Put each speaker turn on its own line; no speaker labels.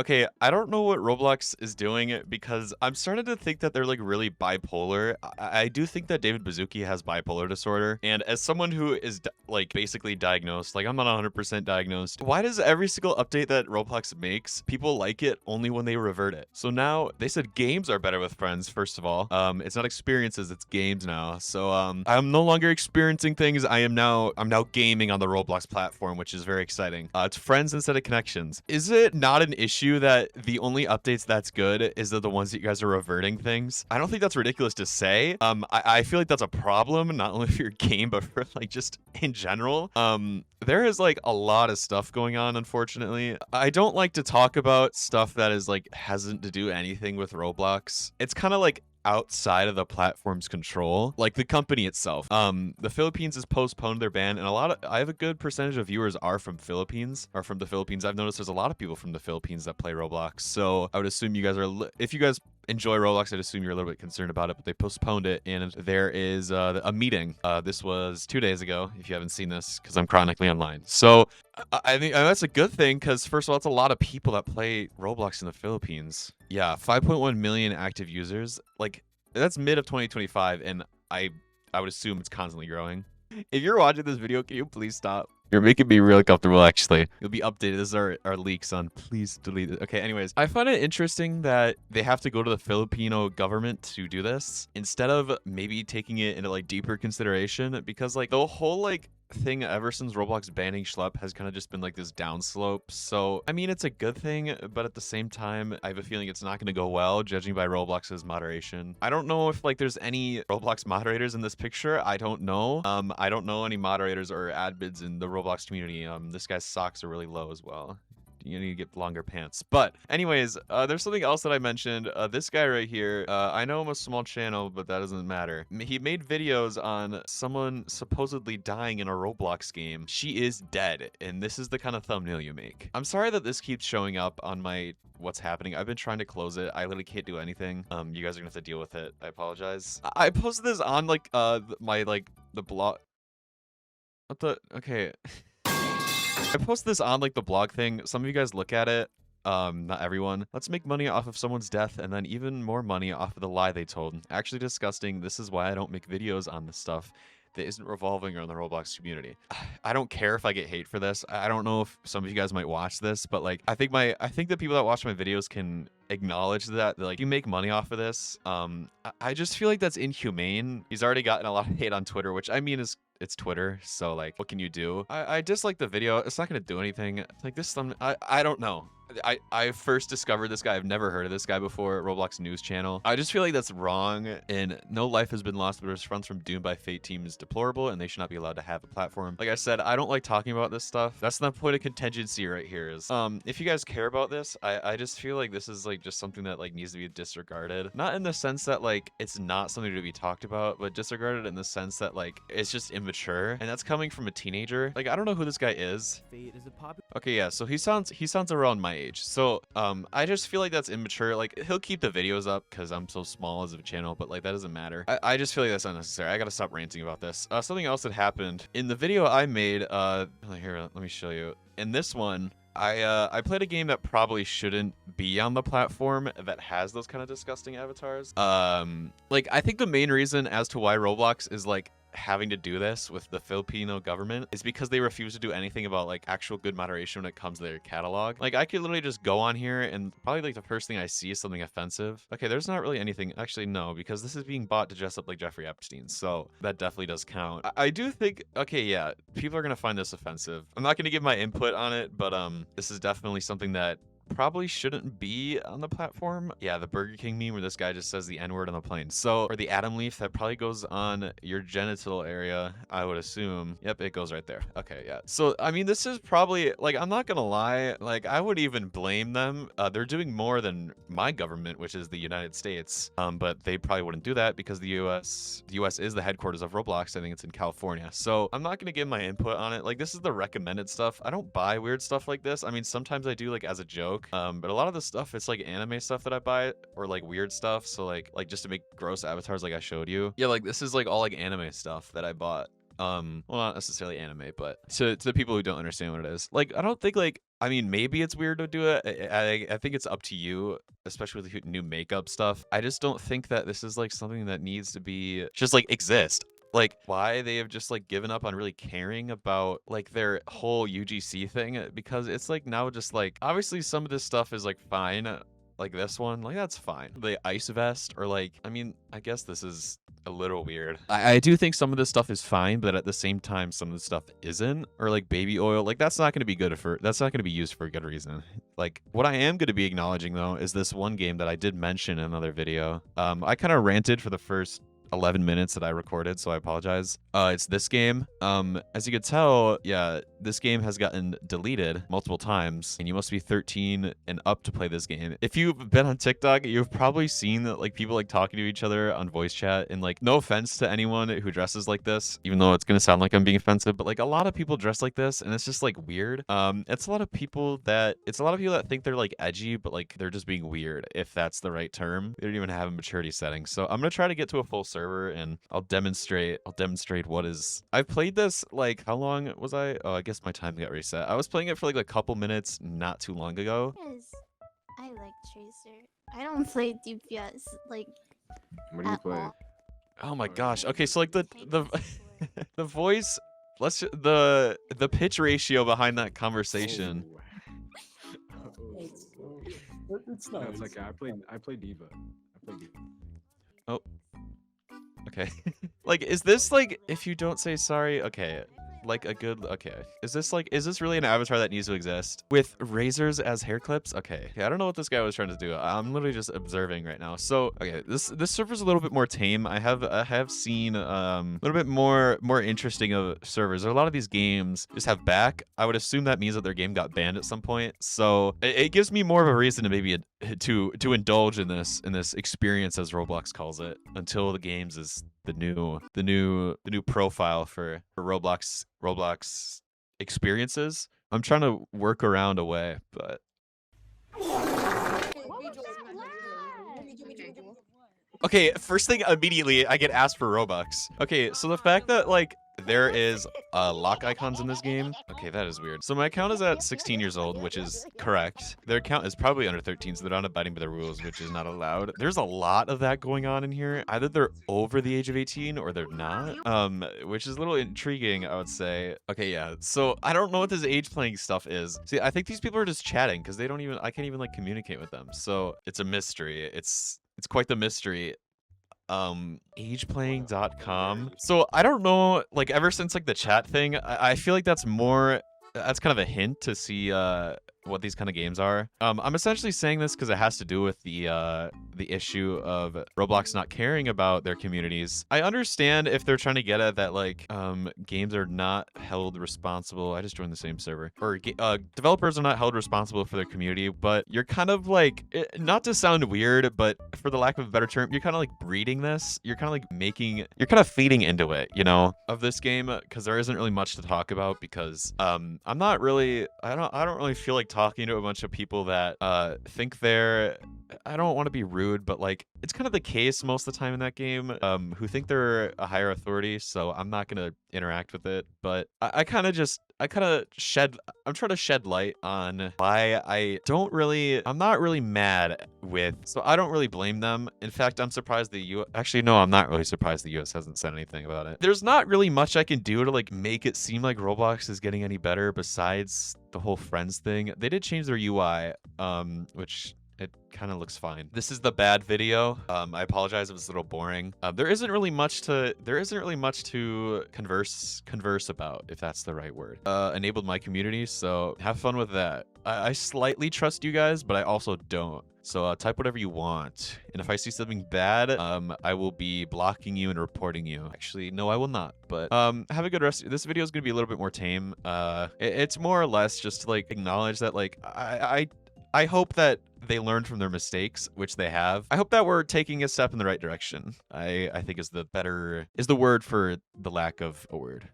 Okay, I don't know what Roblox is doing because I'm starting to think that they're like really bipolar. I do think that David Baszucki has bipolar disorder, and as someone who is like basically diagnosed, like I'm not 100% diagnosed, why does every single update that Roblox makes, people like it only when they revert it? So now they said games are better with friends. First of all, it's not experiences, it's games now. So I'm no longer experiencing things. I'm now gaming on the Roblox platform, which is very exciting. It's friends instead of connections. Is it not an issue that the only updates that's good is that the ones that you guys are reverting things? I don't think that's ridiculous to say. I feel like that's a problem, not only for your game, but for like just in general. There is like a lot of stuff going on, unfortunately. I don't like to talk about stuff that is like hasn't to do anything with Roblox. It's kind of like outside of the platform's control, like the company itself. The Philippines has postponed their ban, and I have a good percentage of viewers are from the Philippines. I've noticed there's a lot of people from the Philippines that play Roblox, so I would assume you guys are if you guys enjoy Roblox, I'd assume you're a little bit concerned about it, but they postponed it, and there is a meeting. This was 2 days ago, if you haven't seen this, because I'm chronically online. So I think that's a good thing, because first of all, it's a lot of people that play Roblox in the Philippines. Yeah, 5.1 million active users. Like, that's mid of 2025, and I would assume it's constantly growing. If you're watching this video, can you please stop? You're making me really comfortable, actually. You'll be updated. This is our leaks on please delete it. Okay, anyways. I find it interesting that they have to go to the Filipino government to do this instead of maybe taking it into like deeper consideration, because like the whole like thing ever since Roblox banning Schlepp has kind of just been like this downslope. So, I mean, it's a good thing, but at the same time, I have a feeling it's not going to go well, judging by Roblox's moderation. I don't know if like there's any Roblox moderators in this picture. I don't know. I don't know any moderators or admins in the Roblox community. This guy's socks are really low as well. You need to get longer pants. But anyways, there's something else that I mentioned. This guy right here, I know I'm a small channel, but that doesn't matter. He made videos on someone supposedly dying in a Roblox game. She is dead, and this is the kind of thumbnail you make. I'm sorry that this keeps showing up on my what's happening. I've been trying to close it. I literally can't do anything. You guys are gonna have to deal with it. I apologize. I posted this on like my like the blog. What the? Okay. I posted this on like the blog thing. Some of you guys look at it. Not everyone. Let's make money off of someone's death and then even more money off of the lie they told. Actually disgusting. This is why I don't make videos on this stuff that isn't revolving around the Roblox community. I don't care if I get hate for this. I don't know if some of you guys might watch this, but like I think the people that watch my videos can acknowledge that like you make money off of this. I just feel like that's inhumane. He's already gotten a lot of hate on Twitter, which I mean is it's Twitter, so like what can you do? I dislike the video. It's not gonna do anything. Like this I don't know. I first discovered this guy. I've never heard of this guy before. Roblox news channel. I just feel like that's wrong, and no life has been lost, but a response from Doomed by Fate team is deplorable, and they should not be allowed to have a platform. Like I said, I don't like talking about this stuff. That's the point of contingency right here is, if you guys care about this, I just feel like this is like just something that like needs to be disregarded. Not in the sense that like it's not something to be talked about, but disregarded in the sense that like it's just immature, and that's coming from a teenager. Like I don't know who this guy is. Okay, yeah, so he sounds around my age. So I just feel like that's immature. Like he'll keep the videos up because I'm so small as a channel, but like that doesn't matter. I just feel like that's unnecessary. I gotta stop ranting about this. Something else that happened in the video I made, here, let me show you. In this one, I played a game that probably shouldn't be on the platform that has those kind of disgusting avatars. Like I think the main reason as to why Roblox is like having to do this with the Filipino government is because they refuse to do anything about like actual good moderation when it comes to their catalog. Like I could literally just go on here and probably like the first thing I see is something offensive. Okay, there's not really anything. Actually, no, because this is being bought to dress up like Jeffrey Epstein, so that definitely does count. I do think, okay, yeah, people are gonna find this offensive. I'm not gonna give my input on it, but this is definitely something that probably shouldn't be on the platform. Yeah, the Burger King meme where this guy just says the N-word on the plane. So, or the Adam leaf that probably goes on your genital area, I would assume. Yep, it goes right there. Okay, yeah. So, I mean, this is probably, like, I'm not gonna lie, like, I would even blame them. They're doing more than my government, which is the United States. But they probably wouldn't do that because the US is the headquarters of Roblox. I think it's in California. So, I'm not gonna give my input on it. Like, this is the recommended stuff. I don't buy weird stuff like this. I mean, sometimes I do, like, as a joke. But a lot of the stuff, it's like anime stuff that I buy or like weird stuff. So like just to make gross avatars like I showed you. Yeah, like this is like all like anime stuff that I bought. Well, not necessarily anime, but to the people who don't understand what it is. Like, I don't think like I mean, maybe it's weird to do it. I think it's up to you, especially with the new makeup stuff. I just don't think that this is like something that needs to be just like exist. Like why they have just like given up on really caring about like their whole UGC thing, because it's like now just like obviously some of this stuff is like fine. Like this one, like that's fine. The ice vest, or like, I mean, I guess this is a little weird. I do think some of this stuff is fine, but at the same time, some of the stuff isn't. Or like baby oil, like that's not going to be good for, that's not going to be used for a good reason. Like what I am going to be acknowledging though is this one game that I did mention in another video. I kind of ranted for the first 11 minutes that I recorded, so I apologize. It's this game. As you can tell, yeah, this game has gotten deleted multiple times, and you must be 13 and up to play this game. If you've been on TikTok, you've probably seen that like people like talking to each other on voice chat, and like no offense to anyone who dresses like this, even though it's gonna sound like I'm being offensive, but like a lot of people dress like this, and it's just like weird. It's a lot of people that think they're like edgy, but like they're just being weird, if that's the right term. They don't even have a maturity setting. So I'm gonna try to get to a full server, and I'll demonstrate what is. I've played this like, how long was I? Oh, I guess my time got reset. I was playing it for like a couple minutes not too long ago.
Yes, I like Tracer. I don't play DPS like
What do you play?
all.
Oh my gosh. Okay, so like the the voice, the pitch ratio behind that conversation.
It's not. It's like I play Diva.
Oh. Okay. Like, is this like, if you don't say sorry? Okay. Like a good, okay. Is this really an avatar that needs to exist? With razors as hair clips? Okay. I don't know what this guy was trying to do. I'm literally just observing right now. So, okay, this server's a little bit more tame. I have seen a little bit more interesting of servers. There are a lot of these games just have back. I would assume that means that their game got banned at some point. So it gives me more of a reason to maybe to indulge in this experience, as Roblox calls it, until the games is the new profile for Roblox experiences. I'm trying to work around a way, but okay, first thing immediately I get asked for Robux. Okay, so the fact that like there is lock icons in this game. Okay, that is weird. So my account is at 16 years old, which is correct. Their account is probably under 13, so they're not abiding by the rules, which is not allowed. There's a lot of that going on in here. Either they're over the age of 18 or they're not, which is a little intriguing, I would say. Okay, yeah. So I don't know what this age playing stuff is. See, I think these people are just chatting because I can't even like communicate with them. So it's a mystery. It's quite the mystery. Ageplaying.com. So I don't know, like ever since like the chat thing, I feel like that's kind of a hint to see what these kind of games are. I'm essentially saying this because it has to do with the issue of Roblox not caring about their communities. I understand if they're trying to get at that, like games are not held responsible. I just joined the same server. Or developers are not held responsible for their community, but you're kind of like, not to sound weird, but for the lack of a better term, you're kind of like breeding this. You're kind of like you're kind of feeding into it, you know, of this game, because there isn't really much to talk about, because I don't really feel like talking to a bunch of people that think they're, I don't want to be rude, but like it's kind of the case most of the time in that game, who think they're a higher authority, so I'm not gonna interact with it. But I'm trying to shed light on why I'm not really mad with, so I don't really blame them. In fact, I'm surprised actually no, I'm not really surprised the US hasn't said anything about it. There's not really much I can do to like make it seem like Roblox is getting any better besides the whole friends thing. They did change their UI, which it kind of looks fine. This is the bad video. I apologize if it's a little boring. There isn't really much to converse about, if that's the right word. Enabled my community, so have fun with that. I slightly trust you guys, but I also don't. So type whatever you want. And if I see something bad, I will be blocking you and reporting you. Actually, no, I will not. But have a good rest. This video is going to be a little bit more tame. It's more or less just to like acknowledge that like I hope that they learned from their mistakes, which they have. I hope that we're taking a step in the right direction. I think is the word for the lack of a word.